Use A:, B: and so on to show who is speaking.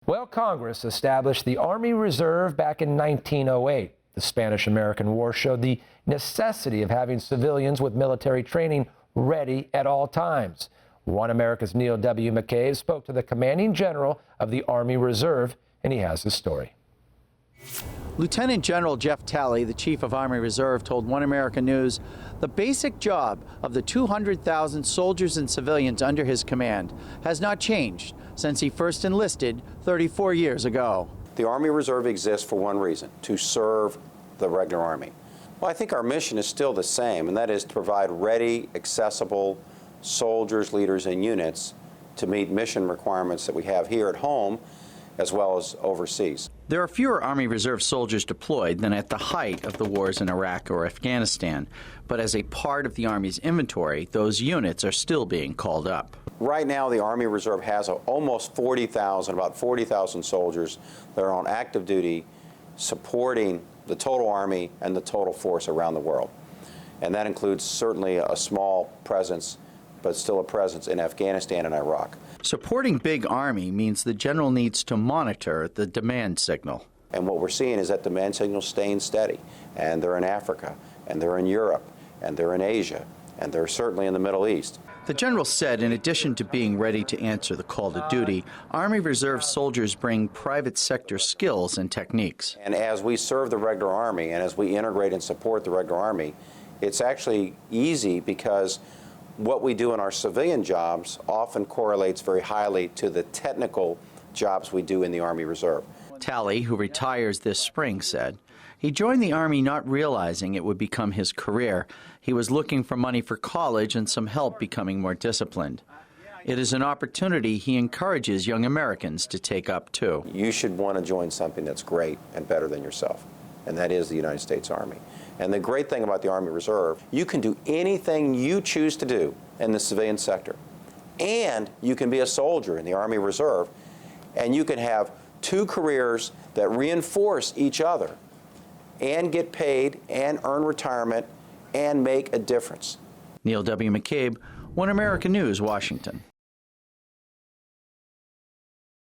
A: Well, Congress established the Army Reserve back in 1908. The Spanish-American War showed the necessity of having civilians with military training ready at all times. One America's Neil W. McCabe spoke to the commanding general of the Army Reserve, and he has his story.
B: Lieutenant General Jeff Talley, the Chief of Army Reserve, told One America News the basic job of the 200,000 soldiers and civilians under his command has not changed since he first enlisted 34 years ago.
C: The Army Reserve exists for one reason: to serve the regular Army. Well, I think our mission is still the same, and that is to provide ready, accessible soldiers, leaders, and units to meet mission requirements that we have here at home as well as overseas.
B: There are fewer Army Reserve soldiers deployed than at the height of the wars in Iraq or Afghanistan, but as a part of the Army's inventory, those units are still being called up.
C: Right now, the Army Reserve has almost 40,000, about 40,000 soldiers that are on active duty supporting the total Army and the total force around the world. And that includes certainly a small presence, but still a presence in Afghanistan and Iraq.
B: Supporting big Army means the general needs to monitor the demand signal.
C: And what we're seeing is that demand signal staying steady. And they're in Africa, and they're in Europe, and they're in Asia, and they're certainly in the Middle East.
B: The general said in addition to being ready to answer the call to duty, Army Reserve soldiers bring private sector skills and techniques.
C: And as we serve the regular Army and as we integrate and support the regular Army, it's actually easy because what we do in our civilian jobs often correlates very highly to the technical jobs we do in the Army Reserve.
B: Talley, who retires this spring, said he joined the Army not realizing it would become his career. He was looking for money for college and some help becoming more disciplined. It is an opportunity he encourages young Americans to take up, too.
C: You should want to join something that's great and better than yourself, and that is the United States Army. And the great thing about the Army Reserve, you can do anything you choose to do in the civilian sector. And you can be a soldier in the Army Reserve, and you can have two careers that reinforce each other and get paid and earn retirement and make a difference.
B: Neil W. McCabe, One America News, Washington.